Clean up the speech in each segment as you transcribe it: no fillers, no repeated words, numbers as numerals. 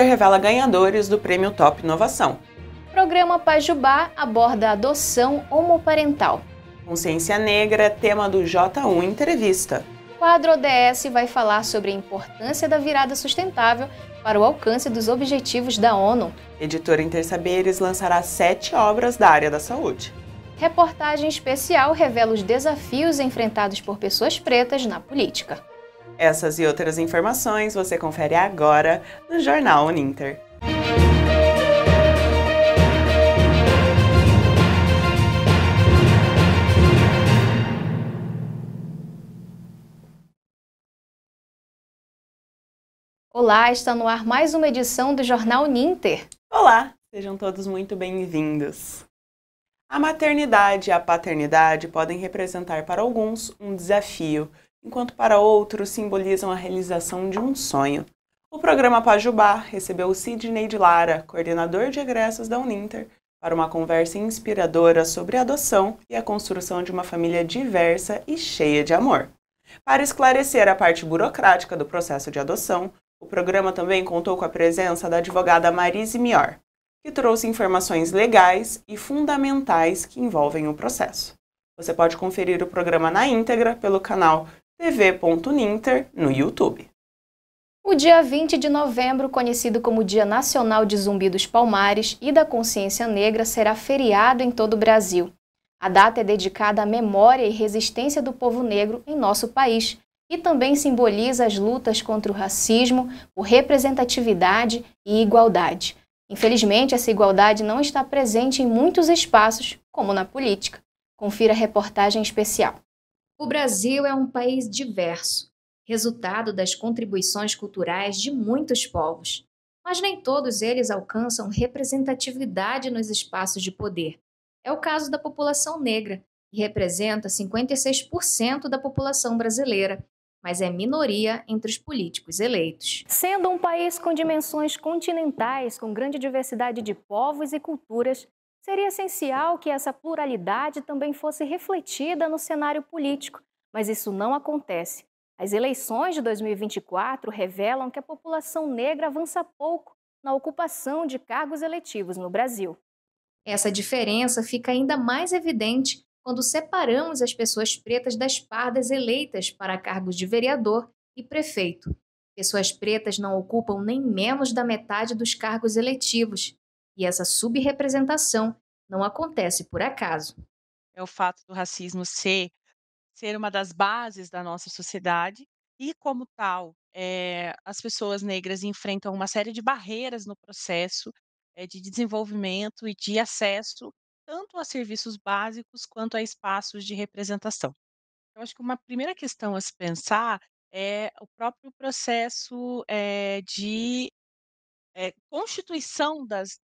Uninter revela ganhadores do Prêmio Top Inovação. Programa Pajubá aborda a adoção homoparental. Consciência Negra, tema do J1 Entrevista. Quadro ODS vai falar sobre a importância da virada sustentável para o alcance dos objetivos da ONU. Editora Intersaberes lançará 7 obras da área da saúde. Reportagem especial revela os desafios enfrentados por pessoas pretas na política. Essas e outras informações você confere agora no Jornal Uninter. Olá, está no ar mais uma edição do Jornal Uninter. Olá, sejam todos muito bem-vindos. A maternidade e a paternidade podem representar para alguns um desafio, enquanto para outros simbolizam a realização de um sonho. O programa Pajubá recebeu o Sidney de Lara, coordenador de egressos da Uninter, para uma conversa inspiradora sobre a adoção e a construção de uma família diversa e cheia de amor. Para esclarecer a parte burocrática do processo de adoção, o programa também contou com a presença da advogada Marise Mior, que trouxe informações legais e fundamentais que envolvem o processo. Você pode conferir o programa na íntegra pelo canal tv.uninter no YouTube. O dia 20 de novembro, conhecido como Dia Nacional de Zumbi dos Palmares e da Consciência Negra, será feriado em todo o Brasil. A data é dedicada à memória e resistência do povo negro em nosso país e também simboliza as lutas contra o racismo, por representatividade e igualdade. Infelizmente, essa igualdade não está presente em muitos espaços, como na política. Confira a reportagem especial. O Brasil é um país diverso, resultado das contribuições culturais de muitos povos. Mas nem todos eles alcançam representatividade nos espaços de poder. É o caso da população negra, que representa 56% da população brasileira, mas é minoria entre os políticos eleitos. Sendo um país com dimensões continentais, com grande diversidade de povos e culturas, seria essencial que essa pluralidade também fosse refletida no cenário político, mas isso não acontece. As eleições de 2024 revelam que a população negra avança pouco na ocupação de cargos eletivos no Brasil. Essa diferença fica ainda mais evidente quando separamos as pessoas pretas das pardas eleitas para cargos de vereador e prefeito. Pessoas pretas não ocupam nem menos da metade dos cargos eletivos, e essa subrepresentação não acontece por acaso. É o fato do racismo ser uma das bases da nossa sociedade e, como tal, as pessoas negras enfrentam uma série de barreiras no processo, de desenvolvimento e de acesso tanto a serviços básicos quanto a espaços de representação. Eu acho que uma primeira questão a se pensar é o próprio processo, de, constituição das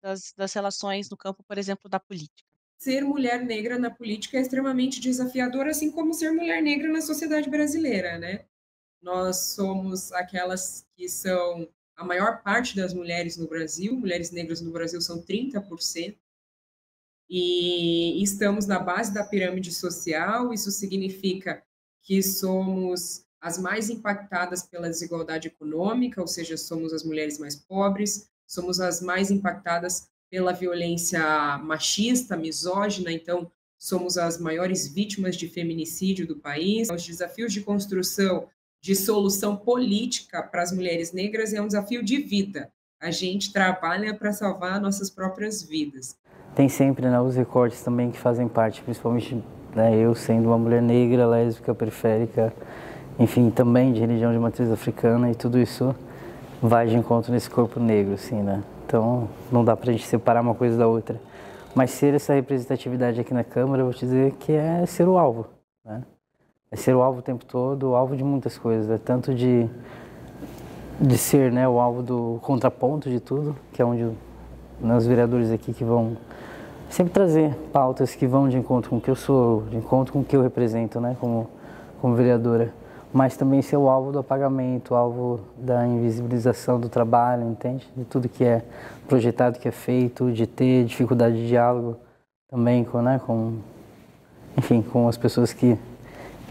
relações no campo, por exemplo, da política. Ser mulher negra na política é extremamente desafiador, assim como ser mulher negra na sociedade brasileira, né? Nós somos aquelas que são a maior parte das mulheres no Brasil, mulheres negras no Brasil são 30%, e estamos na base da pirâmide social. Isso significa que somos as mais impactadas pela desigualdade econômica, ou seja, somos as mulheres mais pobres, somos as mais impactadas pela violência machista, misógina, então somos as maiores vítimas de feminicídio do país. Os desafios de construção de solução política para as mulheres negras é um desafio de vida. A gente trabalha para salvar nossas próprias vidas. Tem sempre, né, os recortes também que fazem parte, principalmente, né, eu sendo uma mulher negra, lésbica, periférica, enfim, também de religião de matriz africana, e tudo isso vai de encontro nesse corpo negro, assim, né? Então, não dá pra gente separar uma coisa da outra. Mas ser essa representatividade aqui na Câmara, eu vou te dizer que é ser o alvo, né? É ser o alvo o tempo todo, o alvo de muitas coisas, é tanto de ser, né, o alvo do contraponto de tudo, que é onde, né, os vereadores aqui que vão sempre trazer pautas que vão de encontro com o que eu sou, de encontro com o que eu represento, né, como vereadora, mas também ser o alvo do apagamento, o alvo da invisibilização do trabalho, entende? De tudo que é projetado, que é feito, de ter dificuldade de diálogo também com, né, enfim, com as pessoas que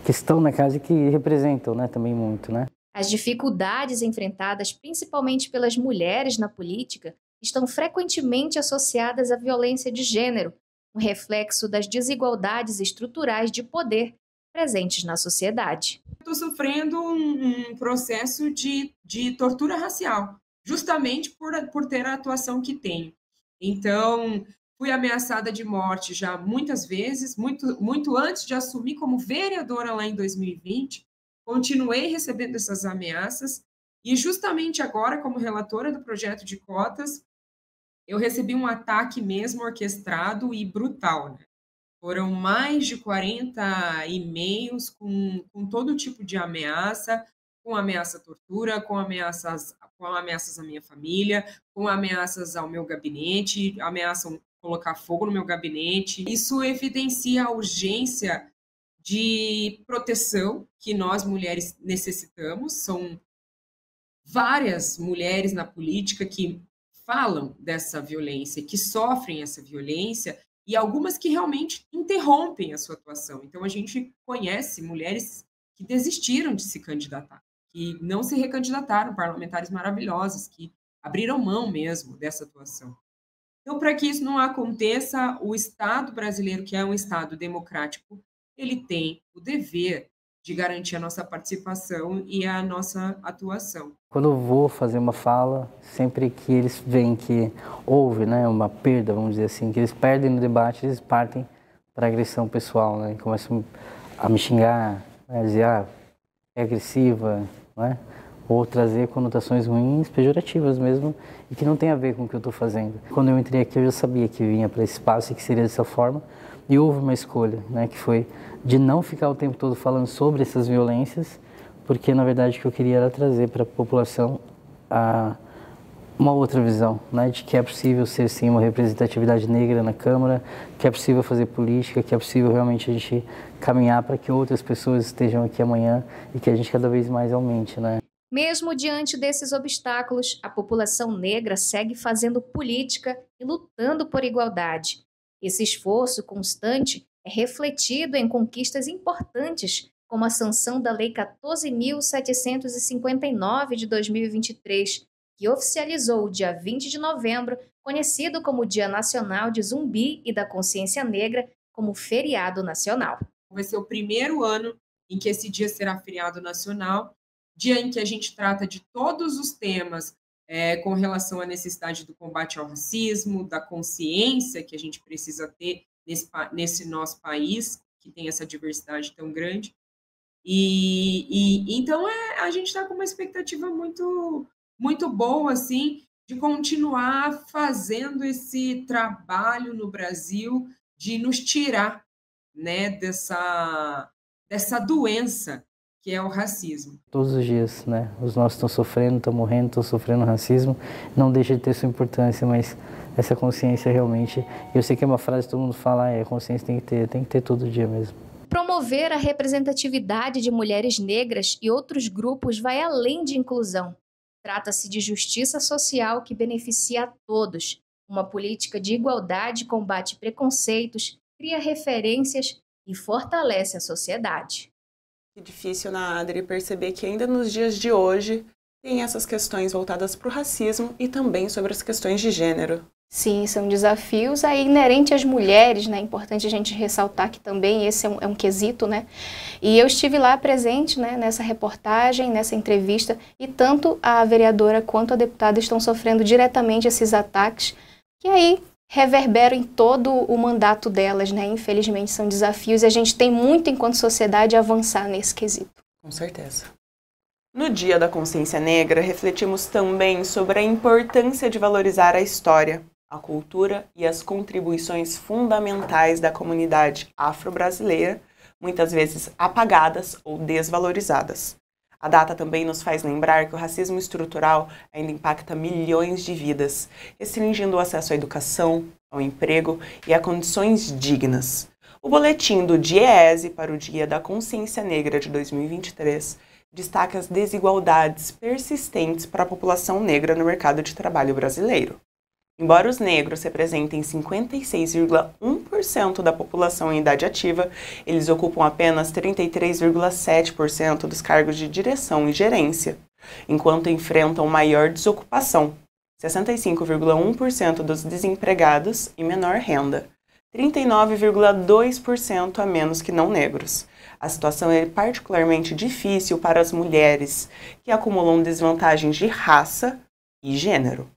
estão na casa e que representam, né, também muito, né? As dificuldades enfrentadas principalmente pelas mulheres na política estão frequentemente associadas à violência de gênero, um reflexo das desigualdades estruturais de poder presentes na sociedade. Estou sofrendo um processo de tortura racial, justamente por ter a atuação que tenho. Então, fui ameaçada de morte já muitas vezes, muito antes de assumir como vereadora lá em 2020, continuei recebendo essas ameaças, e justamente agora, como relatora do projeto de cotas, eu recebi um ataque mesmo orquestrado e brutal, né? Foram mais de 40 e-mails com todo tipo de ameaça, com ameaça à tortura, com ameaças à minha família, com ameaças ao meu gabinete, ameaçam colocar fogo no meu gabinete. Isso evidencia a urgência de proteção que nós mulheres necessitamos. São várias mulheres na política que falam dessa violência, que sofrem essa violência, e algumas que realmente interrompem a sua atuação. Então, a gente conhece mulheres que desistiram de se candidatar, que não se recandidataram, parlamentares maravilhosas, que abriram mão mesmo dessa atuação. Então, para que isso não aconteça, o Estado brasileiro, que é um Estado democrático, ele tem o dever de garantir a nossa participação e a nossa atuação. Quando eu vou fazer uma fala, sempre que eles veem que houve, né, uma perda, vamos dizer assim, que eles perdem no debate, eles partem para agressão pessoal, né, e começam a me xingar, né, dizer, é agressiva, né, ou trazer conotações ruins, pejorativas mesmo, e que não tem a ver com o que eu estou fazendo. Quando eu entrei aqui, eu já sabia que vinha para esse espaço e que seria dessa forma, e houve uma escolha, né, que foi de não ficar o tempo todo falando sobre essas violências, porque na verdade o que eu queria era trazer para a população uma outra visão, né, de que é possível ser sim uma representatividade negra na Câmara, que é possível fazer política, que é possível realmente a gente caminhar para que outras pessoas estejam aqui amanhã e que a gente cada vez mais aumente, né. Mesmo diante desses obstáculos, a população negra segue fazendo política e lutando por igualdade. Esse esforço constante é refletido em conquistas importantes, como a sanção da Lei 14.759 de 2023, que oficializou o dia 20 de novembro, conhecido como Dia Nacional de Zumbi e da Consciência Negra, como feriado nacional. Vai ser o primeiro ano em que esse dia será feriado nacional, dia em que a gente trata de todos os temas com relação à necessidade do combate ao racismo, da consciência que a gente precisa ter nesse nosso país, que tem essa diversidade tão grande. Então, a gente está com uma expectativa muito, muito boa, assim, de continuar fazendo esse trabalho no Brasil de nos tirar, né, dessa doença que é o racismo. Todos os dias, né? Os nossos estão sofrendo, estão morrendo, estão sofrendo racismo. Não deixa de ter sua importância, mas essa consciência realmente... Eu sei que é uma frase que todo mundo fala, a consciência tem que ter todo dia mesmo. Promover a representatividade de mulheres negras e outros grupos vai além de inclusão. Trata-se de justiça social que beneficia a todos. Uma política de igualdade combate preconceitos, cria referências e fortalece a sociedade. Que difícil, Adri, perceber que ainda nos dias de hoje tem essas questões voltadas para o racismo e também sobre as questões de gênero. Sim, são desafios aí inerentes às mulheres, né? É importante a gente ressaltar que também esse é um quesito, né? E eu estive lá presente, né, nessa reportagem, nessa entrevista, e tanto a vereadora quanto a deputada estão sofrendo diretamente esses ataques, que aí reverberam em todo o mandato delas, né? Infelizmente são desafios e a gente tem muito, enquanto sociedade, a avançar nesse quesito. Com certeza. No Dia da Consciência Negra, refletimos também sobre a importância de valorizar a história, a cultura e as contribuições fundamentais da comunidade afro-brasileira, muitas vezes apagadas ou desvalorizadas. A data também nos faz lembrar que o racismo estrutural ainda impacta milhões de vidas, restringindo o acesso à educação, ao emprego e a condições dignas. O boletim do DIEESE para o Dia da Consciência Negra de 2023 destaca as desigualdades persistentes para a população negra no mercado de trabalho brasileiro. Embora os negros representem 56,1% da população em idade ativa, eles ocupam apenas 33,7% dos cargos de direção e gerência, enquanto enfrentam maior desocupação, 65,1% dos desempregados e menor renda, 39,2% a menos que não negros. A situação é particularmente difícil para as mulheres, que acumulam desvantagens de raça e gênero.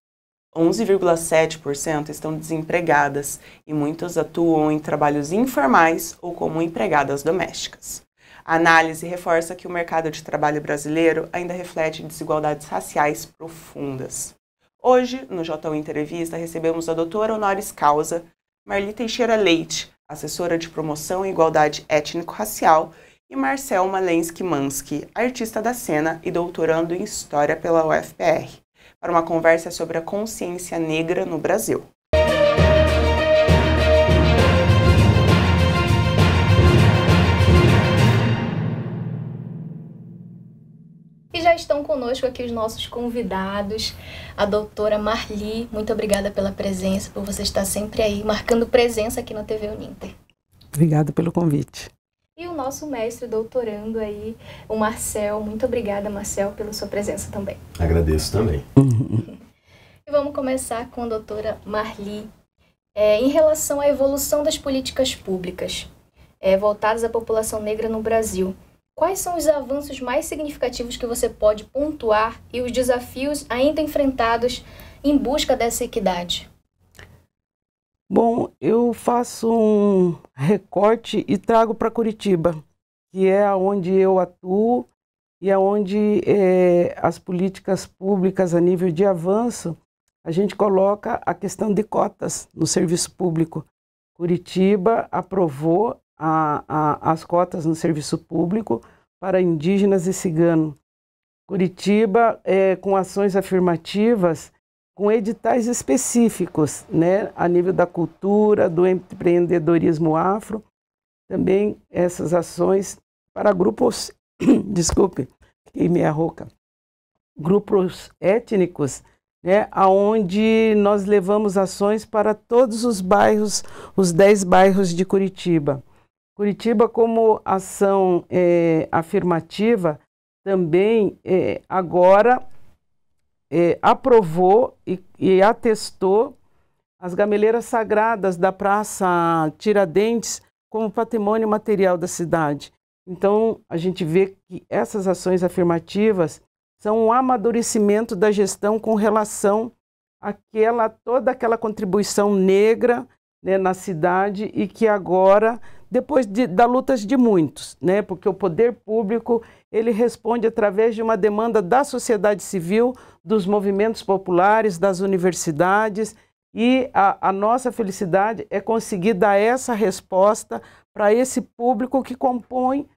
11,7% estão desempregadas e muitas atuam em trabalhos informais ou como empregadas domésticas. A análise reforça que o mercado de trabalho brasileiro ainda reflete desigualdades raciais profundas. Hoje, no J1 Entrevista, recebemos a doutora honoris causa Marli Teixeira Leite, assessora de promoção e igualdade étnico-racial, e Marcel Malensky Mansky, artista da cena e doutorando em História pela UFPR, para uma conversa sobre a consciência negra no Brasil. E já estão conosco aqui os nossos convidados, a doutora Marli. Muito obrigada pela presença, por você estar sempre aí, marcando presença aqui na TV Uninter. Obrigada pelo convite. E o nosso mestre doutorando aí, o Marcel. Muito obrigada, Marcel, pela sua presença também. Agradeço também. E vamos começar com a doutora Marli. Em relação à evolução das políticas públicas voltadas à população negra no Brasil, quais são os avanços mais significativos que você pode pontuar e os desafios ainda enfrentados em busca dessa equidade? Bom, eu faço um recorte e trago para Curitiba, que é onde eu atuo e é onde as políticas públicas a nível de avanço, a gente coloca a questão de cotas no serviço público. Curitiba aprovou as cotas no serviço público para indígenas e ciganos. Curitiba, com ações afirmativas, com editais específicos, né, a nível da cultura, do empreendedorismo afro, também essas ações para grupos, desculpe, meia rouca, grupos étnicos, né, onde nós levamos ações para todos os bairros, os 10 bairros de Curitiba. Curitiba, como ação afirmativa, também agora aprovou e atestou as gameleiras sagradas da Praça Tiradentes como patrimônio material da cidade. Então, a gente vê que essas ações afirmativas são um amadurecimento da gestão com relação àquela, toda aquela contribuição negra, né, na cidade, e que agora, depois da lutas de muitos, né, porque o poder público ele responde através de uma demanda da sociedade civil, dos movimentos populares, das universidades, e a nossa felicidade é conseguir dar essa resposta para esse público que compõe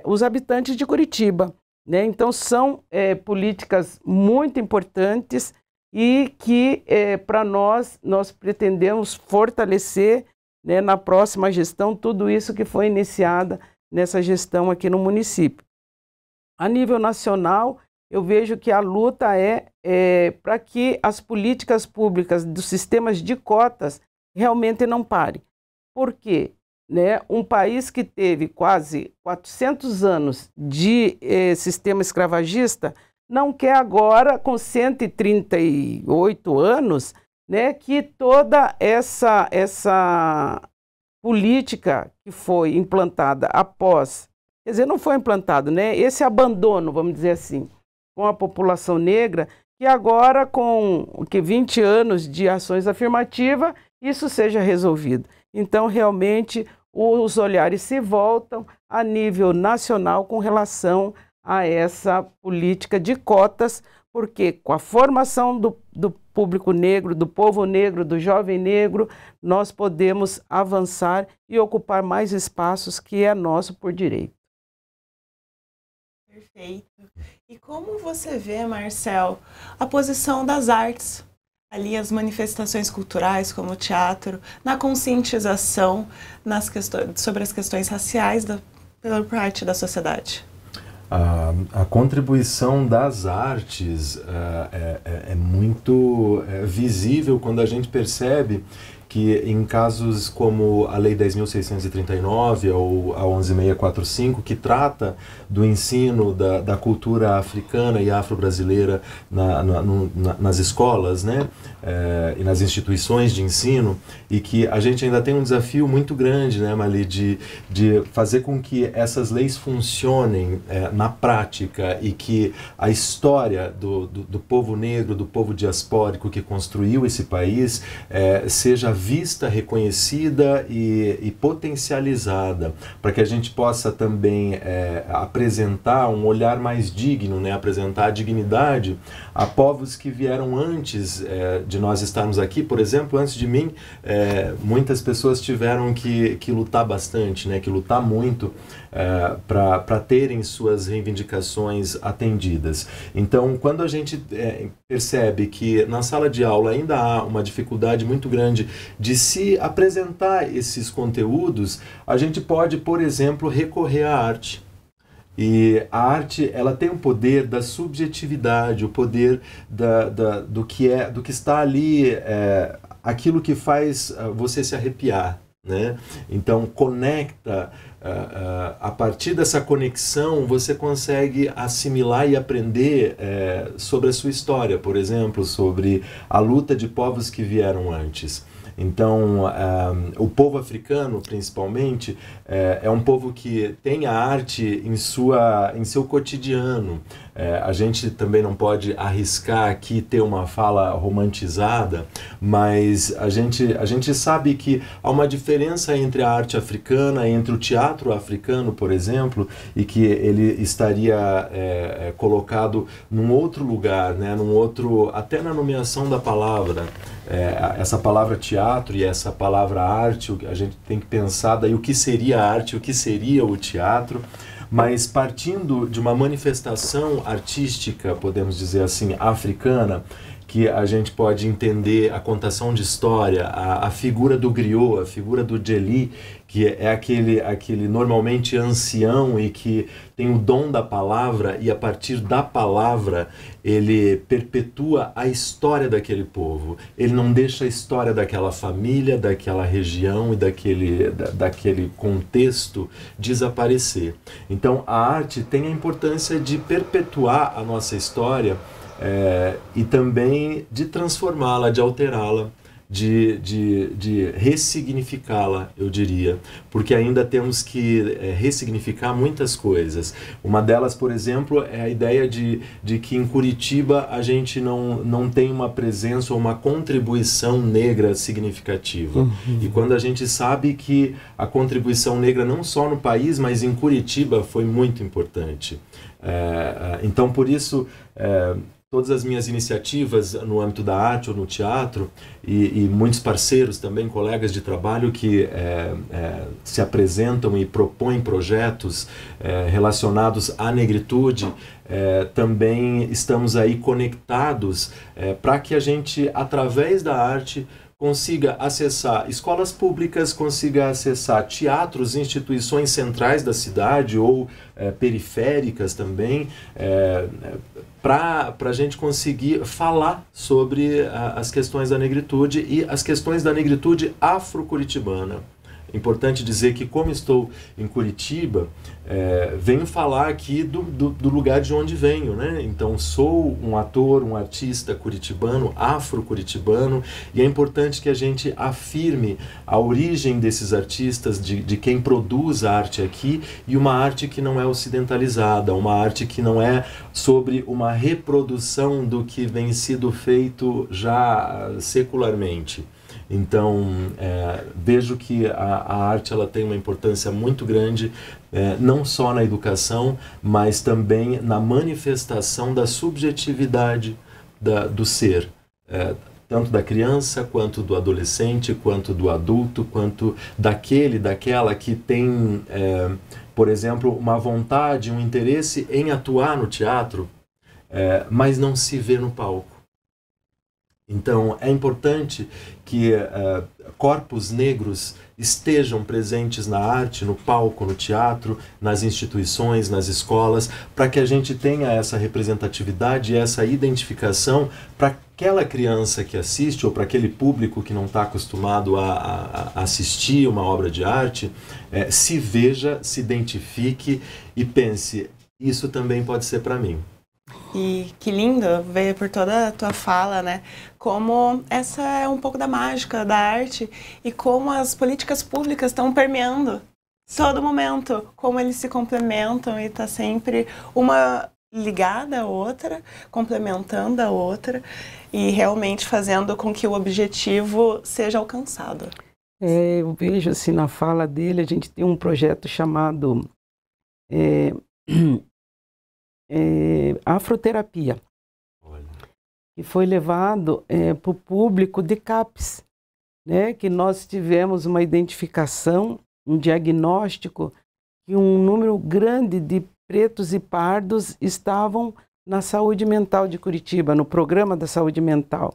os habitantes de Curitiba, né? Então são políticas muito importantes e que para nós pretendemos fortalecer, né, na próxima gestão tudo isso que foi iniciada nessa gestão aqui no município. A nível nacional, eu vejo que a luta é para que as políticas públicas dos sistemas de cotas realmente não parem. Por quê? Né? Um país que teve quase 400 anos de sistema escravagista não quer agora, com 138 anos, né, que toda essa política que foi implantada após, quer dizer, não foi implantado, né, esse abandono, vamos dizer assim, com a população negra, que agora com 20 anos de ações afirmativas, isso seja resolvido. Então, realmente, os olhares se voltam a nível nacional com relação a essa política de cotas, porque com a formação do público negro, do povo negro, do jovem negro, nós podemos avançar e ocupar mais espaços que é nosso por direito. Perfeito. E como você vê, Marcel, a posição das artes, ali as manifestações culturais, como o teatro, na conscientização sobre as questões raciais pela parte da sociedade? A contribuição das artes é muito visível quando a gente percebe que em casos como a Lei 10.639 ou a 11.645, que trata do ensino da cultura africana e afro-brasileira nas escolas, né, e nas instituições de ensino, e que a gente ainda tem um desafio muito grande, né, Mali, de fazer com que essas leis funcionem na prática e que a história do povo negro, do povo diaspórico que construiu esse país seja vista, reconhecida e potencializada, para que a gente possa também apresentar um olhar mais digno, né? Apresentar a dignidade a povos que vieram antes de nós estarmos aqui. Por exemplo, antes de mim, muitas pessoas tiveram que lutar bastante, né? Que lutar muito para terem suas reivindicações atendidas. Então, quando a gente percebe que na sala de aula ainda há uma dificuldade muito grande de se apresentar esses conteúdos, a gente pode, por exemplo, recorrer à arte. E a arte, ela tem o poder da subjetividade, o poder do que está ali, aquilo que faz você se arrepiar, né? Então, conecta. A partir dessa conexão, você consegue assimilar e aprender sobre a sua história, por exemplo, sobre a luta de povos que vieram antes. Então, o povo africano, principalmente, é um povo que tem a arte em seu cotidiano. A gente também não pode arriscar aqui ter uma fala romantizada, mas a gente sabe que há uma diferença entre a arte africana, entre o teatro africano, por exemplo, e que ele estaria colocado num outro lugar, né, até na nomeação da palavra. Essa palavra teatro e essa palavra arte, a gente tem que pensar daí o que seria a arte, o que seria o teatro, mas partindo de uma manifestação artística, podemos dizer assim, africana, que a gente pode entender a contação de história, a figura do griot, a figura do djeli, que é aquele normalmente ancião e que tem o dom da palavra, e a partir da palavra ele perpetua a história daquele povo. Ele não deixa a história daquela família, daquela região e daquele contexto desaparecer. Então a arte tem a importância de perpetuar a nossa história e também de transformá-la, de alterá-la, de ressignificá-la, eu diria, porque ainda temos que ressignificar muitas coisas. Uma delas, por exemplo, é a ideia de que em Curitiba a gente não tem uma presença ou uma contribuição negra significativa. Uhum. E quando a gente sabe que a contribuição negra não só no país, mas em Curitiba foi muito importante. Então, por isso, todas as minhas iniciativas no âmbito da arte ou no teatro e muitos parceiros também, colegas de trabalho que se apresentam e propõem projetos relacionados à negritude, também estamos aí conectados para que a gente, através da arte, consiga acessar escolas públicas, consiga acessar teatros, instituições centrais da cidade ou periféricas também, para a gente conseguir falar sobre as questões da negritude e as questões da negritude afro-curitibana. Importante dizer que, como estou em Curitiba, venho falar aqui do lugar de onde venho, né? Então, sou um ator, um artista curitibano, afro-curitibano, e é importante que a gente afirme a origem desses artistas, de quem produz a arte aqui, e uma arte que não é ocidentalizada, uma arte que não é sobre uma reprodução do que vem sido feito já secularmente. Então, vejo que a arte ela tem uma importância muito grande, não só na educação, mas também na manifestação da subjetividade do ser, tanto da criança, quanto do adolescente, quanto do adulto, quanto daquela que tem, por exemplo, uma vontade, um interesse em atuar no teatro, mas não se vê no palco. Então, é importante que corpos negros estejam presentes na arte, no palco, no teatro, nas instituições, nas escolas, para que a gente tenha essa representatividade e essa identificação para aquela criança que assiste ou para aquele público que não está acostumado a assistir uma obra de arte, se veja, se identifique e pense, isso também pode ser para mim. E que lindo ver por toda a tua fala, né? Como essa é um pouco da mágica da arte e como as políticas públicas estão permeando todo momento, como eles se complementam e tá sempre uma ligada à outra, complementando a outra e realmente fazendo com que o objetivo seja alcançado. Eu vejo assim na fala dele, a gente tem um projeto chamado Afroterapia, que foi levado para o público de CAPES, né? Que nós tivemos uma identificação, um diagnóstico, que um número grande de pretos e pardos estavam na saúde mental de Curitiba, no programa da saúde mental.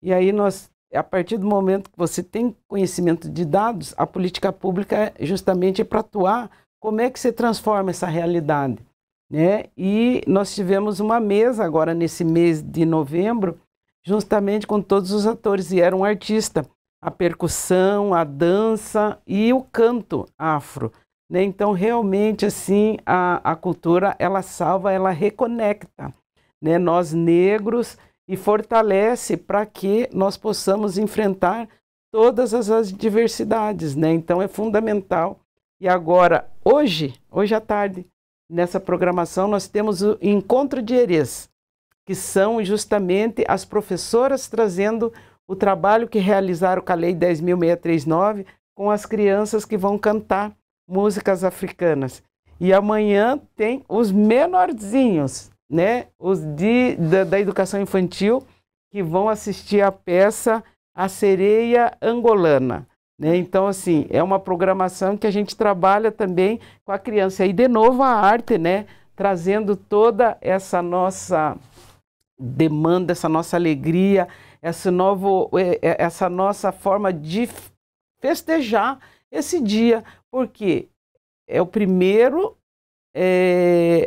E aí nós, a partir do momento que você tem conhecimento de dados, a política pública justamente é para atuar, como é que você transforma essa realidade, né? E nós tivemos uma mesa agora nesse mês de novembro, justamente com todos os atores, e era um artista, a percussão, a dança e o canto afro, né? Então realmente assim a cultura ela salva, ela reconecta, né? Nós negros e fortalece para que nós possamos enfrentar todas as diversidades, né? Então é fundamental. E agora hoje à tarde, nessa programação, nós temos o Encontro de Herês, que são justamente as professoras trazendo o trabalho que realizaram com a Lei 10.639 com as crianças que vão cantar músicas africanas. E amanhã tem os menorzinhos, né? Os da educação infantil, que vão assistir a peça A Sereia Angolana. Né? Então, assim, é uma programação que a gente trabalha também com a criança. E, de novo, a arte, né? Trazendo toda essa nossa demanda, essa nossa alegria, essa nossa forma de festejar esse dia, porque é o primeiro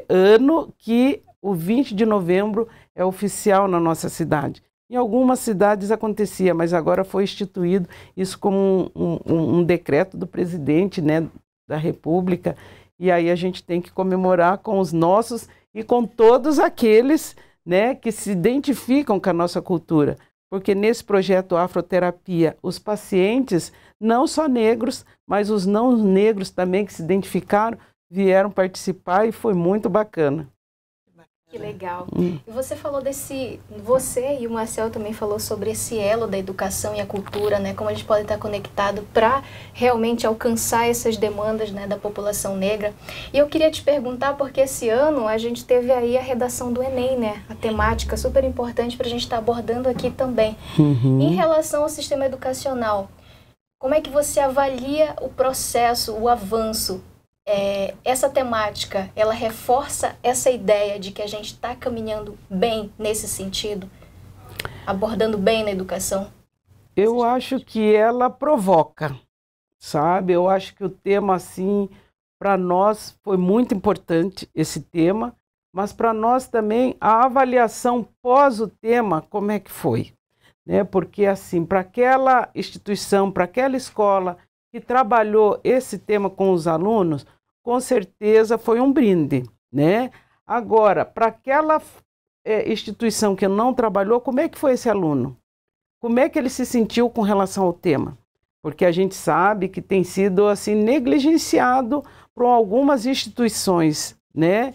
ano que o 20 de novembro é oficial na nossa cidade. Em algumas cidades acontecia, mas agora foi instituído isso como um decreto do presidente, né, da República, e aí a gente tem que comemorar com os nossos e com todos aqueles, né, que se identificam com a nossa cultura. Porque nesse projeto Afroterapia, os pacientes, não só negros, mas os não negros também que se identificaram, vieram participar e foi muito bacana. Que legal. E você falou você e o Marcel também falou sobre esse elo da educação e a cultura, né? Como a gente pode estar conectado para realmente alcançar essas demandas, né, da população negra. E eu queria te perguntar, porque esse ano a gente teve aí a redação do Enem, né? A temática super importante para a gente estar abordando aqui também. Em relação ao sistema educacional, como é que você avalia o processo, o avanço? Essa temática, ela reforça essa ideia de que a gente está caminhando bem nesse sentido? Abordando bem na educação? Eu acho que ela provoca, sabe? Eu acho que o tema, assim, para nós foi muito importante, esse tema, mas para nós também a avaliação pós o tema, como é que foi? Né? Porque, assim, para aquela instituição, para aquela escola que trabalhou esse tema com os alunos, com certeza foi um brinde, né? Agora, para aquela instituição que não trabalhou, como é que foi esse aluno? Como é que ele se sentiu com relação ao tema? Porque a gente sabe que tem sido assim negligenciado por algumas instituições, né?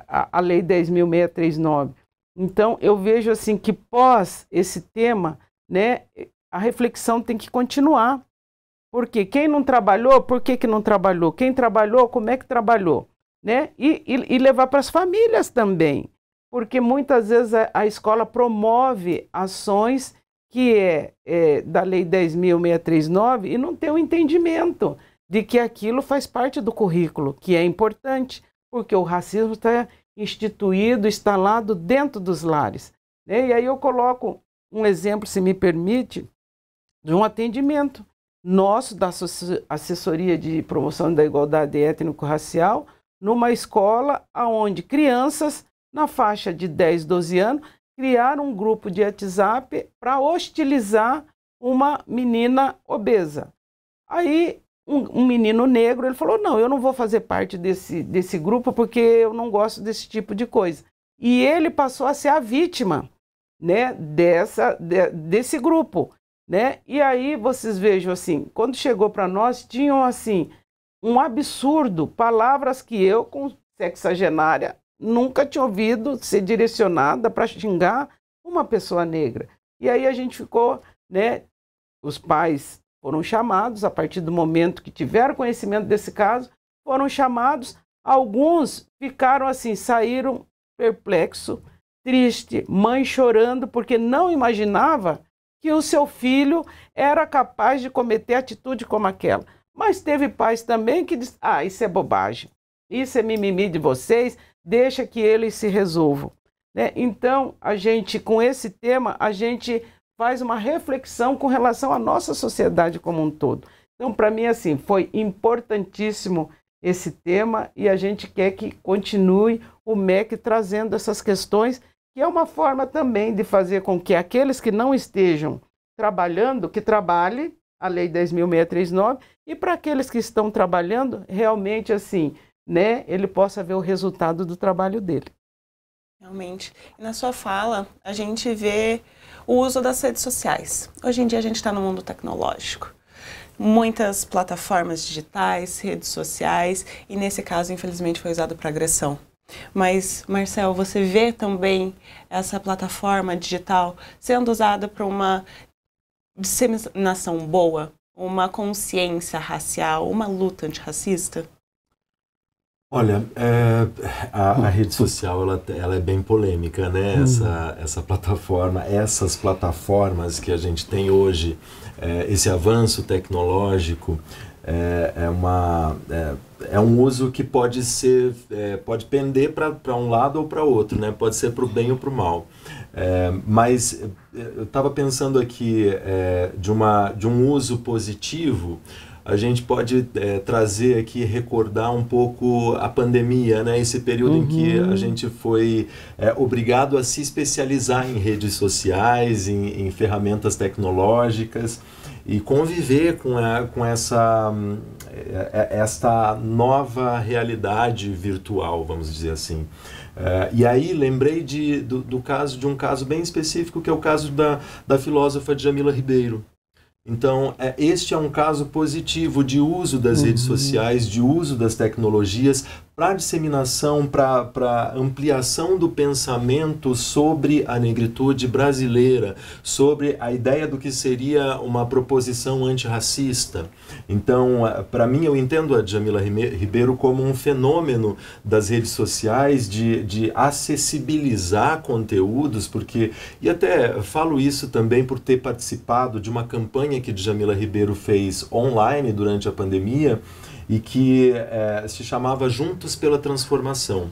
A Lei 10.639. Então, eu vejo assim que pós esse tema, né, a reflexão tem que continuar. Porque quem não trabalhou, por que não trabalhou? Quem trabalhou, como é que trabalhou? Né? E levar para as famílias também. Porque muitas vezes a escola promove ações que da Lei 10.639 e não tem o entendimento de que aquilo faz parte do currículo, que é importante, porque o racismo está instituído, instalado dentro dos lares. né? E aí eu coloco um exemplo, se me permite, de um atendimento nosso da Assessoria de Promoção da Igualdade Étnico-Racial, numa escola onde crianças na faixa de 10, 12 anos criaram um grupo de WhatsApp para hostilizar uma menina obesa. Aí um menino negro, ele falou, não, eu não vou fazer parte desse grupo porque eu não gosto desse tipo de coisa. E ele passou a ser a vítima, né, desse grupo, né? E aí vocês vejam assim, quando chegou para nós, tinham assim um absurdo, palavras que eu, com sexagenária, nunca tinha ouvido ser direcionada para xingar uma pessoa negra. E aí a gente ficou, né, os pais foram chamados, a partir do momento que tiveram conhecimento desse caso, foram chamados, alguns ficaram assim, saíram perplexos, triste, mãe chorando, porque não imaginava que o seu filho era capaz de cometer atitude como aquela. Mas teve pais também que dizem, ah, isso é bobagem, isso é mimimi de vocês, deixa que eles se resolvam, né? Então, a gente, com esse tema, a gente faz uma reflexão com relação à nossa sociedade como um todo. Então, para mim, assim, foi importantíssimo esse tema e a gente quer que continue o MEC trazendo essas questões, que é uma forma também de fazer com que aqueles que não estejam trabalhando, que trabalhem a Lei 10.639, e para aqueles que estão trabalhando, realmente assim, né, ele possa ver o resultado do trabalho dele. Realmente. E na sua fala, a gente vê o uso das redes sociais. Hoje em dia a gente está no mundo tecnológico. Muitas plataformas digitais, redes sociais, e nesse caso, infelizmente, foi usado para agressão. Mas, Marcel, você vê também essa plataforma digital sendo usada para uma disseminação boa, uma consciência racial, uma luta antirracista? Olha, a rede social ela é bem polêmica, né? Essa plataforma, essas plataformas que a gente tem hoje, esse avanço tecnológico, é um uso que pode ser, pode pender para um lado ou para outro, né? Pode ser para o bem ou para o mal. Mas eu estava pensando aqui de um uso positivo. A gente pode trazer aqui, recordar um pouco a pandemia, né? Esse período em que a gente foi obrigado a se especializar em redes sociais, em ferramentas tecnológicas e conviver com esta nova realidade virtual, vamos dizer assim. E aí lembrei de um caso bem específico, que é o caso da filósofa Djamila Ribeiro. Então, este é um caso positivo de uso das redes sociais, de uso das tecnologias para disseminação, para ampliação do pensamento sobre a negritude brasileira, sobre a ideia do que seria uma proposição antirracista. Então, para mim, eu entendo a Djamila Ribeiro como um fenômeno das redes sociais de acessibilizar conteúdos, porque, e até falo isso também por ter participado de uma campanha que Djamila Ribeiro fez online durante a pandemia, e que se chamava Juntos pela Transformação.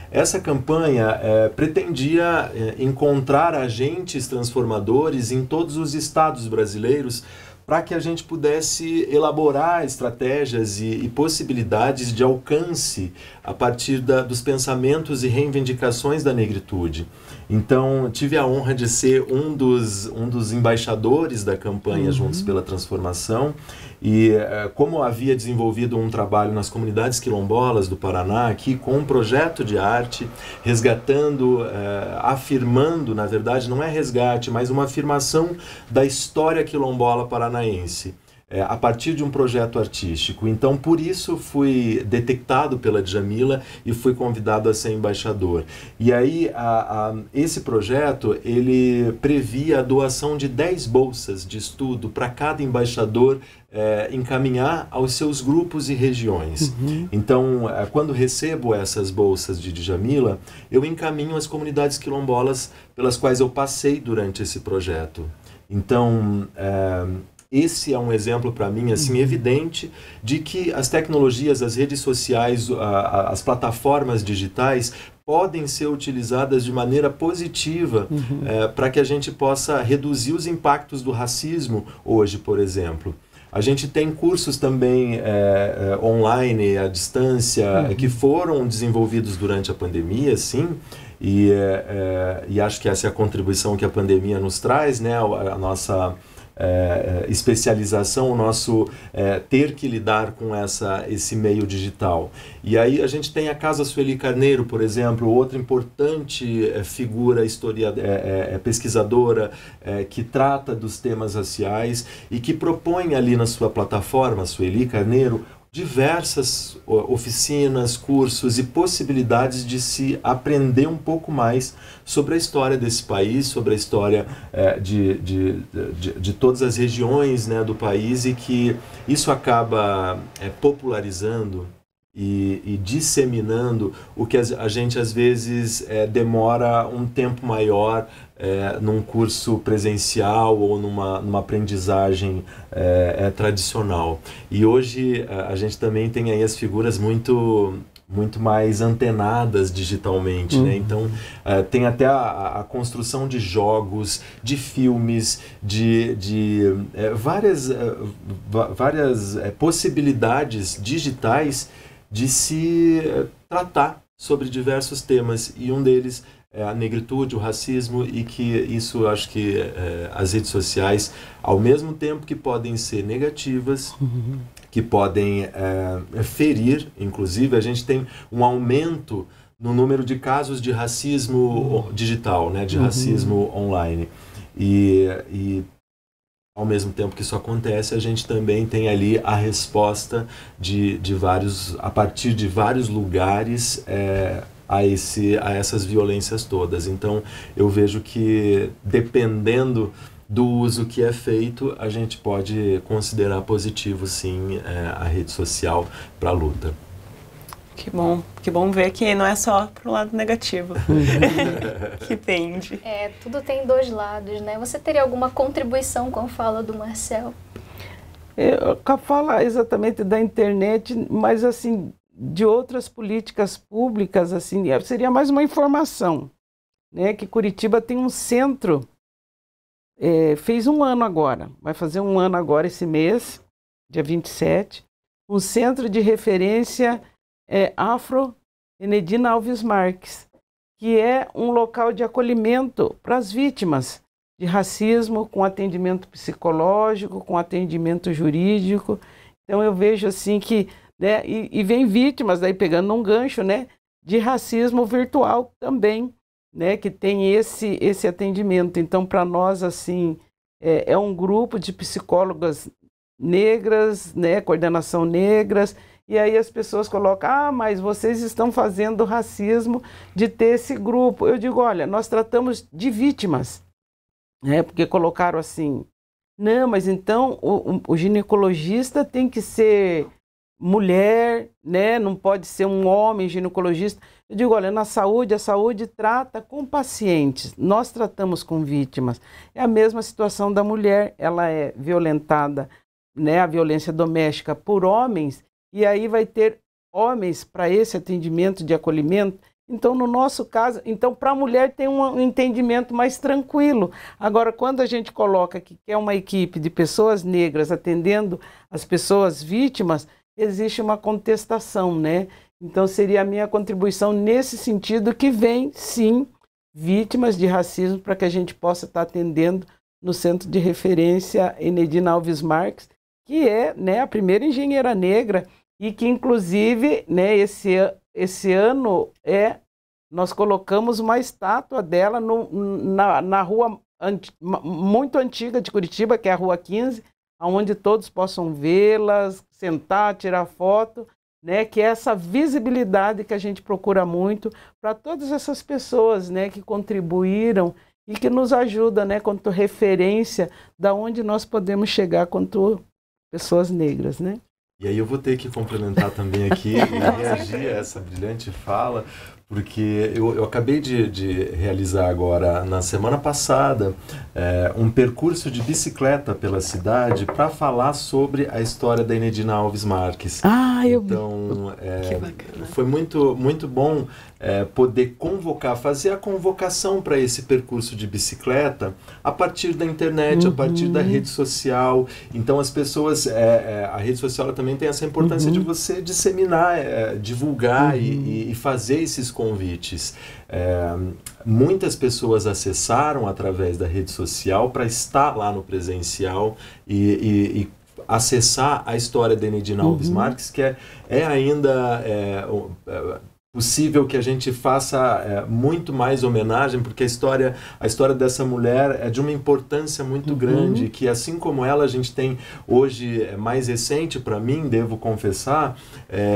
Essa campanha pretendia encontrar agentes transformadores em todos os estados brasileiros para que a gente pudesse elaborar estratégias e possibilidades de alcance a partir dos pensamentos e reivindicações da negritude. Então, tive a honra de ser um dos embaixadores da campanha Juntos pela Transformação, e como havia desenvolvido um trabalho nas comunidades quilombolas do Paraná, aqui com um projeto de arte, resgatando, afirmando, na verdade não é resgate, mas uma afirmação da história quilombola paranaense, a partir de um projeto artístico. Então, por isso, fui detectado pela Djamila e fui convidado a ser embaixador. E aí, esse projeto, ele previa a doação de 10 bolsas de estudo para cada embaixador encaminhar aos seus grupos e regiões. Então, quando recebo essas bolsas de Djamila, eu encaminho as comunidades quilombolas pelas quais eu passei durante esse projeto. Então, esse é um exemplo para mim assim evidente de que as tecnologias, as redes sociais, as plataformas digitais podem ser utilizadas de maneira positiva para que a gente possa reduzir os impactos do racismo hoje, por exemplo. A gente tem cursos também online, à distância, que foram desenvolvidos durante a pandemia, sim, e acho que essa é a contribuição que a pandemia nos traz, né? A nossa especialização, o nosso ter que lidar com esse meio digital. E aí a gente tem a Casa Sueli Carneiro, por exemplo, outra importante figura pesquisadora que trata dos temas raciais e que propõe ali na sua plataforma, Sueli Carneiro, diversas oficinas, cursos e possibilidades de se aprender um pouco mais sobre a história desse país, sobre a história de todas as regiões, né, do país, e que isso acaba popularizando e disseminando o que a gente às vezes demora um tempo maior num curso presencial ou numa aprendizagem tradicional. E hoje a gente também tem aí as figuras muito mais antenadas digitalmente, né? Então tem até a construção de jogos, de filmes, de várias possibilidades digitais de se tratar sobre diversos temas, e um deles é a negritude, o racismo, e que isso eu acho que as redes sociais, ao mesmo tempo que podem ser negativas, que podem ferir, inclusive a gente tem um aumento no número de casos de racismo digital, né, de racismo online, e ao mesmo tempo que isso acontece, a gente também tem ali a resposta a partir de vários lugares a essas violências todas. Então, eu vejo que, dependendo do uso que é feito, a gente pode considerar positivo, sim, a rede social para a luta. Que bom ver que não é só pro lado negativo que pende. Tudo tem dois lados, né? Você teria alguma contribuição com a fala do Marcel? Com a fala exatamente da internet, mas assim, de outras políticas públicas, assim, seria mais uma informação, né? Que Curitiba tem um centro, fez 1 ano agora, vai fazer 1 ano agora esse mês, dia 27, um centro de referência Afro Enedina Alves Marques, que é um local de acolhimento para as vítimas de racismo, com atendimento psicológico, com atendimento jurídico. Então eu vejo assim que, né, e vem vítimas, daí pegando um gancho, né, de racismo virtual também, né, que tem esse atendimento. Então para nós assim é um grupo de psicólogas negras, né, coordenação negras. E aí as pessoas colocam, mas vocês estão fazendo racismo de ter esse grupo. Eu digo, olha, nós tratamos de vítimas, né? Porque colocaram assim, não, mas então o ginecologista tem que ser mulher, né? Não pode ser um homem ginecologista. Eu digo, olha, a saúde trata com pacientes, nós tratamos com vítimas. É a mesma situação da mulher, ela é violentada, né? A violência doméstica por homens, e aí vai ter homens para esse atendimento de acolhimento. Então, no nosso caso, para a mulher tem um entendimento mais tranquilo. Agora, quando a gente coloca que é uma equipe de pessoas negras atendendo as pessoas vítimas, existe uma contestação, né? Então, seria a minha contribuição nesse sentido, que vem, sim, vítimas de racismo, para que a gente possa estar atendendo no Centro de Referência Enedina Alves Marques, que é, né, a primeira engenheira negra, e que, inclusive, né, esse ano nós colocamos uma estátua dela na rua muito antiga de Curitiba, que é a Rua 15, onde todos possam vê-las, sentar, tirar foto, né, que é essa visibilidade que a gente procura muito para todas essas pessoas, né, que contribuíram e que nos ajudam, né, quanto referência da onde nós podemos chegar quanto pessoas negras, né? E aí eu vou ter que complementar também aqui e reagir a essa brilhante fala, porque eu acabei de realizar agora, na semana passada, um percurso de bicicleta pela cidade para falar sobre a história da Enedina Alves Marques. Então, que bacana. Foi muito bom poder fazer a convocação para esse percurso de bicicleta a partir da internet, a partir da rede social. Então, as pessoas, a rede social também tem essa importância de você disseminar, divulgar e fazer esses convites. Muitas pessoas acessaram através da rede social para estar lá no presencial e acessar a história da Enedina Alves Marques, que é ainda possível que a gente faça muito mais homenagem, porque a história dessa mulher é de uma importância muito grande, que assim como ela, a gente tem hoje, mais recente para mim, devo confessar,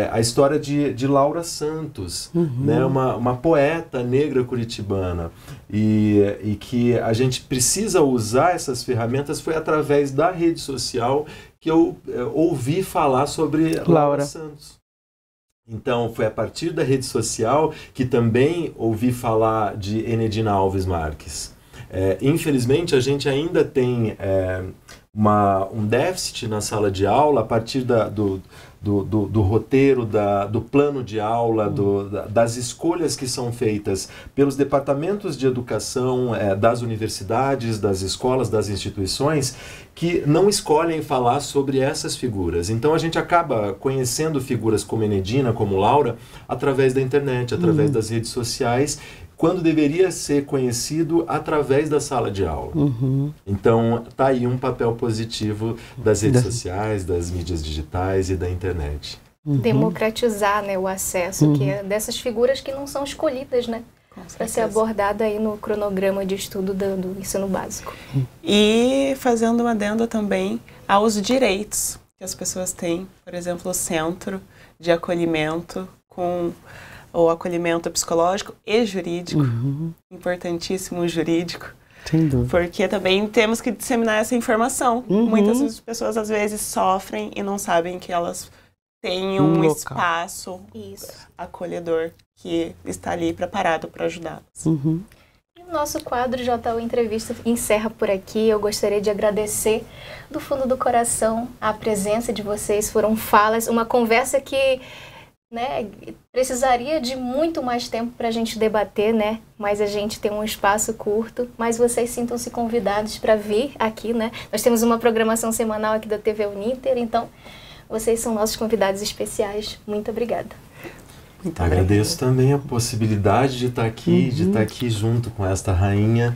a história de Laura Santos, né? Uma poeta negra curitibana, e que a gente precisa usar essas ferramentas. Foi através da rede social que eu ouvi falar sobre Laura Santos. Então, foi a partir da rede social que também ouvi falar de Enedina Alves Marques. Infelizmente, a gente ainda tem um déficit na sala de aula a partir do roteiro, do plano de aula, das escolhas que são feitas pelos departamentos de educação das universidades, das escolas, das instituições, que não escolhem falar sobre essas figuras. Então a gente acaba conhecendo figuras como Enedina, como Laura, através da internet, através das redes sociais, quando deveria ser conhecido através da sala de aula. Então, está aí um papel positivo das redes sociais, das mídias digitais e da internet. Democratizar, né, o acesso que é dessas figuras que não são escolhidas, né, para ser abordada aí no cronograma de estudo do ensino básico. E fazendo uma adenda também aos direitos que as pessoas têm, por exemplo, o centro de acolhimento com o acolhimento psicológico e jurídico, importantíssimo o jurídico, sem dúvida, porque também temos que disseminar essa informação. Muitas pessoas às vezes sofrem e não sabem que elas têm um espaço acolhedor que está ali preparado para ajudá-las. O nosso quadro JU Entrevista encerra por aqui. Eu gostaria de agradecer do fundo do coração a presença de vocês. Foram falas, uma conversa que, né, precisaria de muito mais tempo para a gente debater, né? Mas a gente tem um espaço curto. Mas vocês sintam-se convidados para vir aqui, né? Nós temos uma programação semanal aqui da TV Uninter, então vocês são nossos convidados especiais. Muito obrigada. Agradeço também a possibilidade de estar aqui, de estar aqui junto com esta rainha,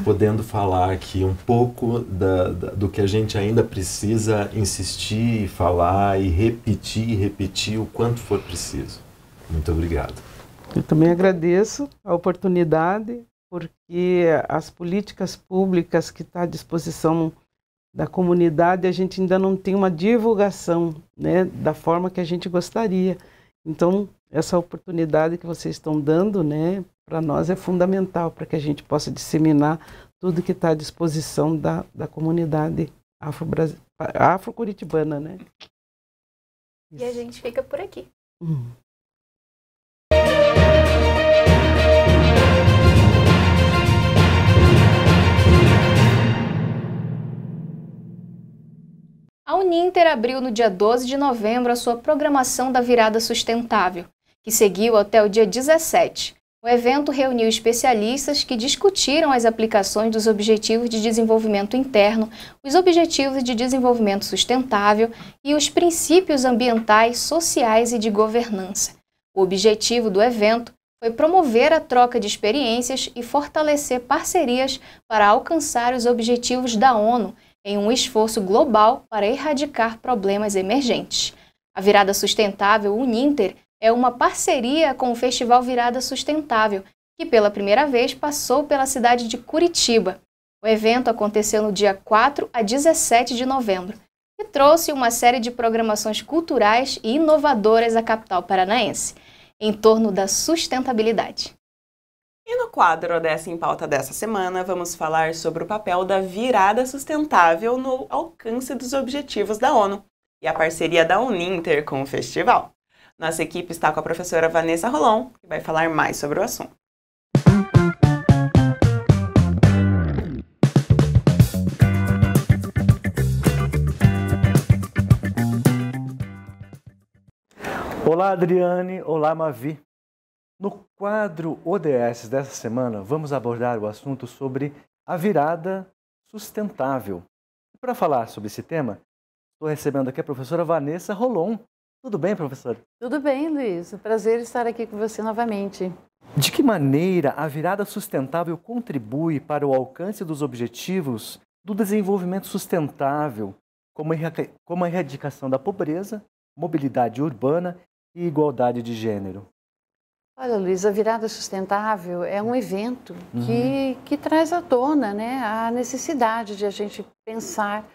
podendo falar aqui um pouco do que a gente ainda precisa insistir e falar e repetir o quanto for preciso. Muito obrigado. Eu também agradeço a oportunidade, porque as políticas públicas que estão à disposição da comunidade, a gente ainda não tem uma divulgação, né, da forma que a gente gostaria. Então, essa oportunidade que vocês estão dando, né, para nós é fundamental, para que a gente possa disseminar tudo que está à disposição da comunidade afro-curitibana, né? E a gente fica por aqui. A Uninter abriu no dia 12 de novembro a sua programação da Virada Sustentável, que seguiu até o dia 17. O evento reuniu especialistas que discutiram as aplicações dos Objetivos de Desenvolvimento Interno, os Objetivos de Desenvolvimento Sustentável e os princípios ambientais, sociais e de governança. O objetivo do evento foi promover a troca de experiências e fortalecer parcerias para alcançar os objetivos da ONU, em um esforço global para erradicar problemas emergentes. A Virada Sustentável Uninter é uma parceria com o Festival Virada Sustentável, que pela primeira vez passou pela cidade de Curitiba. O evento aconteceu no dia 4 a 17 de novembro e trouxe uma série de programações culturais e inovadoras à capital paranaense, em torno da sustentabilidade. E no quadro Odessa em Pauta dessa semana, vamos falar sobre o papel da virada sustentável no alcance dos objetivos da ONU e a parceria da Uninter com o festival. Nossa equipe está com a professora Vanessa Rolon, que vai falar mais sobre o assunto. Olá, Adriane. Olá, Mavi. No quadro ODS dessa semana, vamos abordar o assunto sobre a virada sustentável. Para falar sobre esse tema, estou recebendo aqui a professora Vanessa Rolon. Tudo bem, professora? Tudo bem, Luiz. Prazer estar aqui com você novamente. De que maneira a virada sustentável contribui para o alcance dos objetivos do desenvolvimento sustentável, como a erradicação da pobreza, mobilidade urbana e igualdade de gênero? Olha, Luiz, a virada sustentável é um evento que traz à tona, né, a necessidade de a gente pensar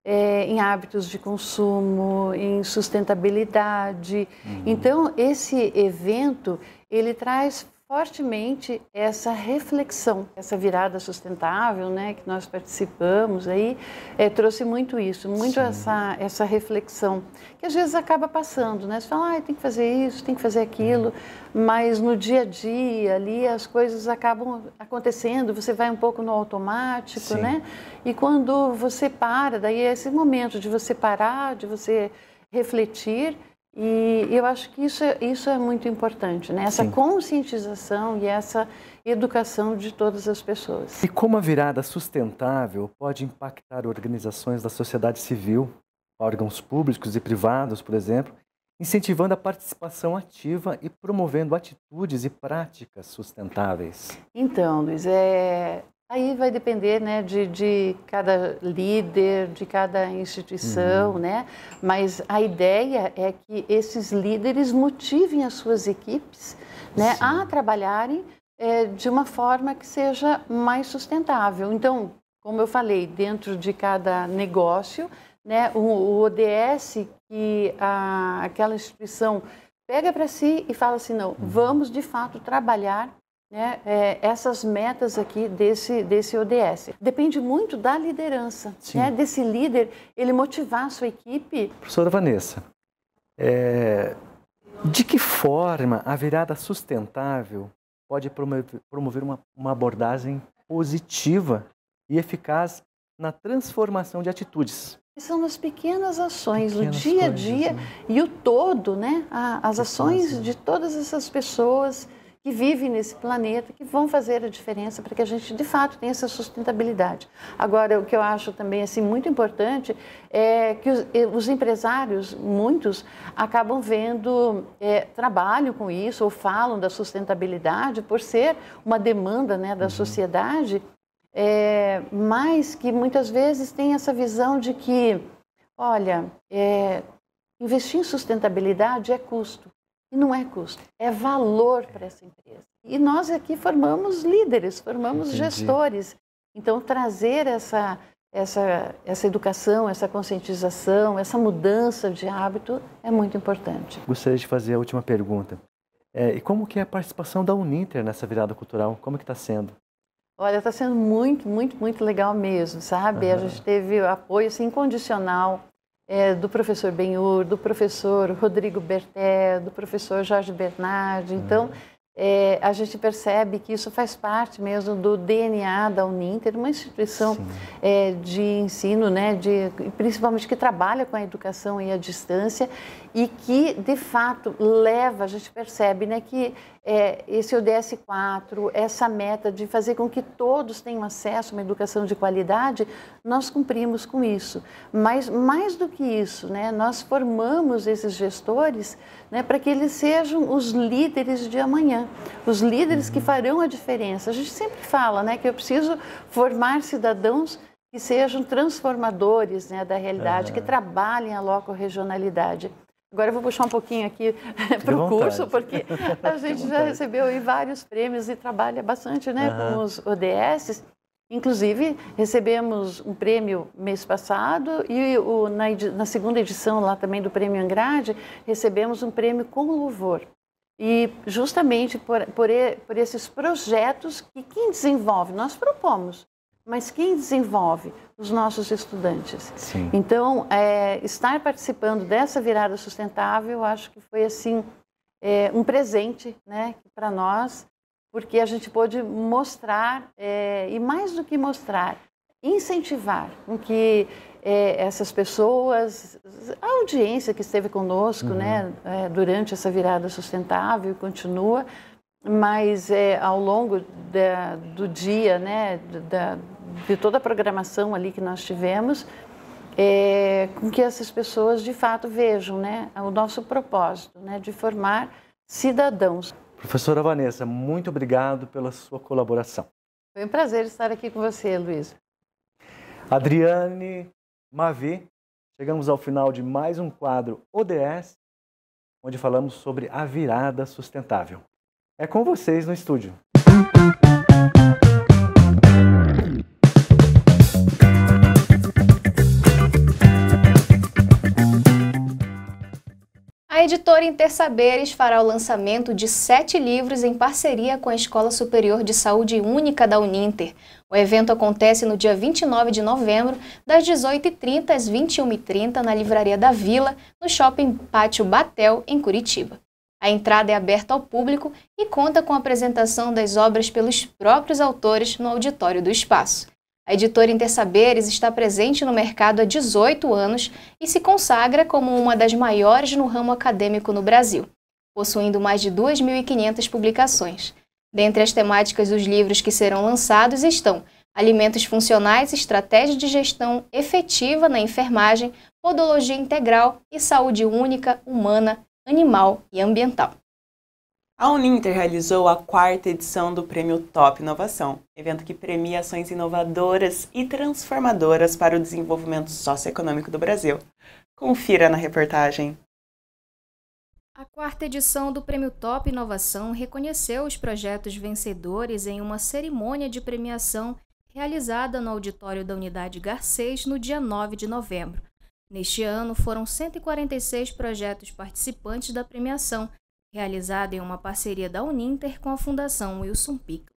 em hábitos de consumo, em sustentabilidade. Então, esse evento, ele traz fortemente essa reflexão, essa virada sustentável, né, que nós participamos aí, trouxe muito isso, muito essa reflexão, que às vezes acaba passando, né? Você fala, tem que fazer isso, tem que fazer aquilo, mas no dia a dia ali as coisas acabam acontecendo, você vai um pouco no automático, né? E quando você para, daí é esse momento de você parar, de você refletir. E eu acho que isso é muito importante, né? Essa conscientização e essa educação de todas as pessoas. E como a virada sustentável pode impactar organizações da sociedade civil, órgãos públicos e privados, por exemplo, incentivando a participação ativa e promovendo atitudes e práticas sustentáveis? Então, Luiz, aí vai depender, né, de cada líder, de cada instituição, né? Mas a ideia é que esses líderes motivem as suas equipes, né, a trabalharem de uma forma que seja mais sustentável. Então, como eu falei, dentro de cada negócio, né, o ODS que aquela instituição pega para si e fala assim, não, vamos de fato trabalhar, né, essas metas aqui desse ODS. Depende muito da liderança, né, desse líder, ele motivar a sua equipe. Professora Vanessa, de que forma a virada sustentável pode promover uma abordagem positiva e eficaz na transformação de atitudes? São as pequenas ações, o dia a dia e o todo, né, as ações de todas essas pessoas que vivem nesse planeta, que vão fazer a diferença para que a gente, de fato, tenha essa sustentabilidade. Agora, o que eu acho também assim, muito importante é que os empresários, muitos, acabam vendo, trabalham com isso ou falam da sustentabilidade por ser uma demanda, né, da sociedade, mas que muitas vezes tem essa visão de que, olha, investir em sustentabilidade é custo. E não é custo, é valor para essa empresa. E nós aqui formamos líderes, formamos gestores. Então, trazer essa educação, essa conscientização, essa mudança de hábito é muito importante. Gostaria de fazer a última pergunta. E como que é a participação da Uninter nessa virada cultural? Como que está sendo? Olha, está sendo muito, muito, muito legal mesmo, sabe? A gente teve apoio assim, incondicional do professor Benhur, do professor Rodrigo Berté, do professor Jorge Bernardi. Então, a gente percebe que isso faz parte mesmo do DNA da Uninter, uma instituição de ensino, né, principalmente que trabalha com a educação e a distância e que, de fato, leva, a gente percebe, né, que esse ODS 4, essa meta de fazer com que todos tenham acesso a uma educação de qualidade, nós cumprimos com isso. Mas, mais do que isso, né, nós formamos esses gestores, né, para que eles sejam os líderes de amanhã, os líderes que farão a diferença. A gente sempre fala, né, que eu preciso formar cidadãos que sejam transformadores, né, da realidade, que trabalhem a locorregionalidade. Agora eu vou puxar um pouquinho aqui para o curso, porque a gente já recebeu aí vários prêmios e trabalha bastante, né, com os ODS. Inclusive, recebemos um prêmio mês passado e na segunda edição lá também do Prêmio Angrade, recebemos um prêmio com louvor. E justamente por esses projetos que quem desenvolve, nós propomos. mas quem desenvolve? Os nossos estudantes. Sim. Então, estar participando dessa virada sustentável, eu acho que foi assim um presente, né, para nós, porque a gente pôde mostrar, e mais do que mostrar, incentivar com que essas pessoas, a audiência que esteve conosco, né, durante essa virada sustentável, continua, mas ao longo do dia, né, de toda a programação ali que nós tivemos, com que essas pessoas de fato vejam, né, o nosso propósito, né, de formar cidadãos. Professora Vanessa, muito obrigado pela sua colaboração. Foi um prazer estar aqui com você, Luiz. Adriane, Mavi, chegamos ao final de mais um quadro ODS, onde falamos sobre a virada sustentável. É com vocês no estúdio. A editora Intersaberes fará o lançamento de 7 livros em parceria com a Escola Superior de Saúde Única da Uninter. O evento acontece no dia 29 de novembro, das 18h30 às 21h30, na Livraria da Vila, no Shopping Pátio Batel, em Curitiba. A entrada é aberta ao público e conta com a apresentação das obras pelos próprios autores no auditório do espaço. A editora Intersaberes está presente no mercado há 18 anos e se consagra como uma das maiores no ramo acadêmico no Brasil, possuindo mais de 2.500 publicações. Dentre as temáticas dos livros que serão lançados estão alimentos funcionais, estratégia de gestão efetiva na enfermagem, podologia integral e saúde única, humana, animal e ambiental. A Uninter realizou a 4ª edição do Prêmio Top Inovação, evento que premia ações inovadoras e transformadoras para o desenvolvimento socioeconômico do Brasil. Confira na reportagem. A 4ª edição do Prêmio Top Inovação reconheceu os projetos vencedores em uma cerimônia de premiação realizada no auditório da Unidade Garcês no dia 9 de novembro. Neste ano, foram 146 projetos participantes da premiação, realizada em uma parceria da Uninter com a Fundação Wilson Pica.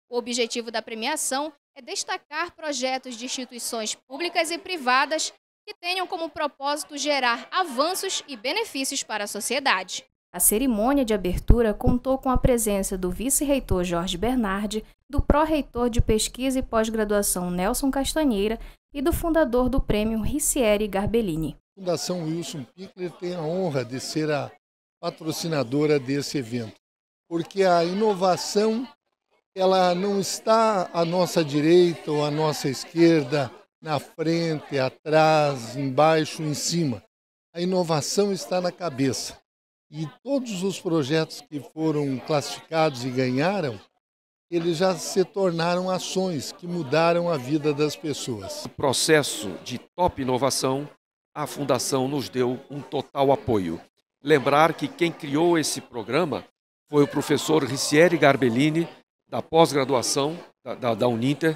O objetivo da premiação é destacar projetos de instituições públicas e privadas que tenham como propósito gerar avanços e benefícios para a sociedade. A cerimônia de abertura contou com a presença do vice-reitor Jorge Bernardi, do pró-reitor de pesquisa e pós-graduação Nelson Castanheira e do fundador do prêmio Ricieri Garbellini. A Fundação Wilson Pickler tem a honra de ser a patrocinadora desse evento, porque a inovação ela não está à nossa direita ou à nossa esquerda, na frente, atrás, embaixo, em cima. A inovação está na cabeça. E todos os projetos que foram classificados e ganharam, eles já se tornaram ações que mudaram a vida das pessoas. No processo de top inovação, a Fundação nos deu um total apoio. Lembrar que quem criou esse programa foi o professor Ricieri Garbellini, da pós-graduação da Uninter,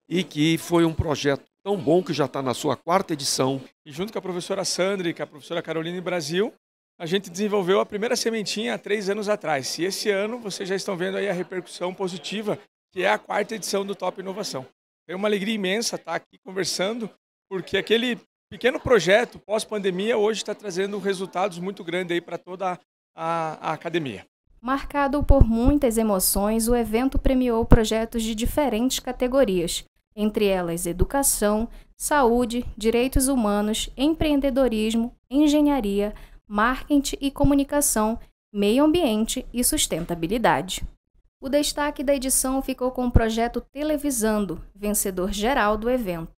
e que foi um projeto tão bom que já está na sua 4ª edição. E junto com a professora Sandra e com a professora Caroline Brasil, a gente desenvolveu a primeira sementinha há 3 anos atrás. E esse ano vocês já estão vendo aí a repercussão positiva, que é a 4ª edição do Top Inovação. É uma alegria imensa estar aqui conversando, porque aquele pequeno projeto pós-pandemia hoje está trazendo resultados muito grandes aí para toda a academia. Marcado por muitas emoções, o evento premiou projetos de diferentes categorias, entre elas educação, saúde, direitos humanos, empreendedorismo, engenharia, marketing e comunicação, meio ambiente e sustentabilidade. O destaque da edição ficou com o projeto Televisando, vencedor geral do evento.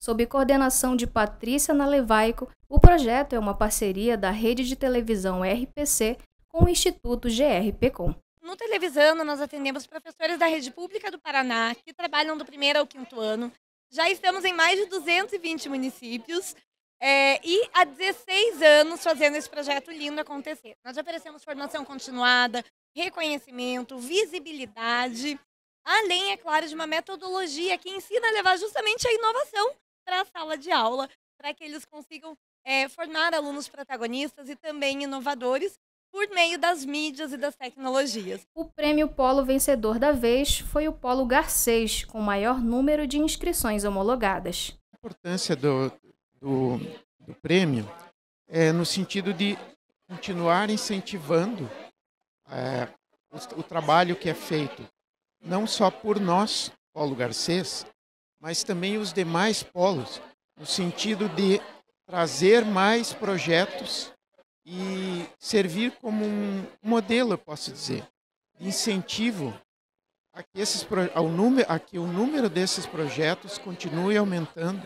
Sob coordenação de Patrícia Nalevaico, o projeto é uma parceria da Rede de Televisão RPC com o Instituto GRPcom. No Televisando, nós atendemos professores da Rede Pública do Paraná, que trabalham do 1º ao 5º ano. Já estamos em mais de 220 municípios e há 16 anos fazendo esse projeto lindo acontecer. Nós oferecemos formação continuada, reconhecimento, visibilidade, além, é claro, de uma metodologia que ensina a levar justamente a inovação para a sala de aula, para que eles consigam formar alunos protagonistas e também inovadores, por meio das mídias e das tecnologias. O prêmio Polo vencedor da vez foi o Polo Garcês, com o maior número de inscrições homologadas. A importância do prêmio é no sentido de continuar incentivando o trabalho que é feito, não só por nós, Polo Garcês, mas também os demais polos, no sentido de trazer mais projetos e servir como um modelo, eu posso dizer, de incentivo a que o número desses projetos continue aumentando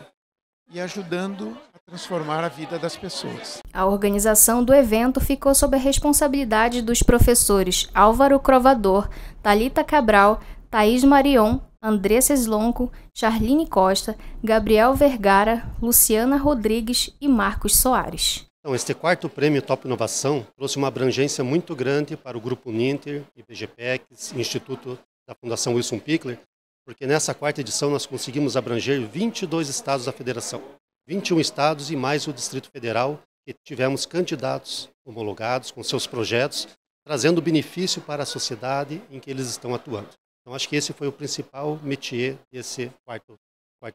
e ajudando a transformar a vida das pessoas. A organização do evento ficou sob a responsabilidade dos professores Álvaro Crovador, Thalita Cabral, Thaís Marion, Andressa Slonco, Charline Costa, Gabriel Vergara, Luciana Rodrigues e Marcos Soares. Então, este quarto prêmio Top Inovação trouxe uma abrangência muito grande para o Grupo Uninter, IBGPEX, Instituto da Fundação Wilson Pickler, porque nessa quarta edição nós conseguimos abranger 22 estados da federação, 21 estados e mais o Distrito Federal, que tivemos candidatos homologados com seus projetos, trazendo benefício para a sociedade em que eles estão atuando. Então, acho que esse foi o principal métier desse quarto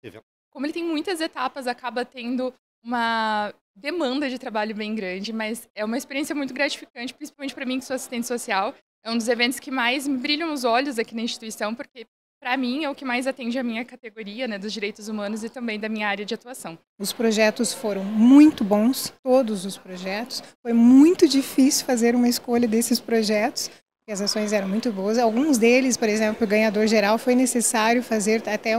evento. Como ele tem muitas etapas, acaba tendo uma demanda de trabalho bem grande, mas é uma experiência muito gratificante, principalmente para mim, que sou assistente social. É um dos eventos que mais me brilham os olhos aqui na instituição, porque, para mim, é o que mais atende a minha categoria, né, dos direitos humanos e também da minha área de atuação. Os projetos foram muito bons, todos os projetos. Foi muito difícil fazer uma escolha desses projetos, porque as ações eram muito boas. Alguns deles, por exemplo, o ganhador geral, foi necessário fazer até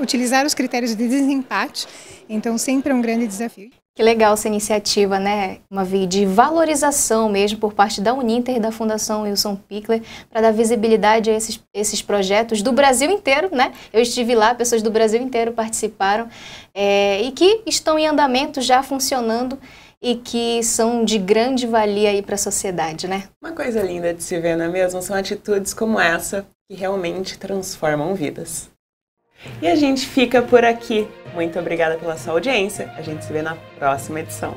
utilizar os critérios de desempate, então sempre é um grande desafio. Que legal essa iniciativa, né, Mavi, de valorização mesmo por parte da Uninter e da Fundação Wilson Pickler, para dar visibilidade a esses projetos do Brasil inteiro, né? Eu estive lá, pessoas do Brasil inteiro participaram e que estão em andamento, já funcionando e que são de grande valia aí para a sociedade, né? Uma coisa linda de se ver, não é mesmo? São atitudes como essa que realmente transformam vidas. E a gente fica por aqui. Muito obrigada pela sua audiência. A gente se vê na próxima edição.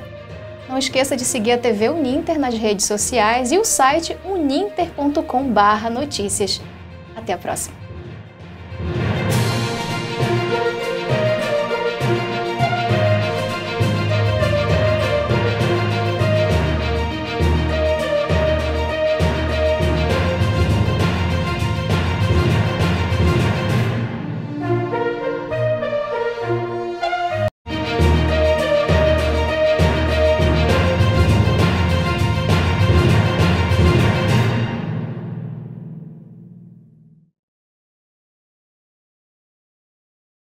Não esqueça de seguir a TV Uninter nas redes sociais e o site uninter.com/notícias. Até a próxima.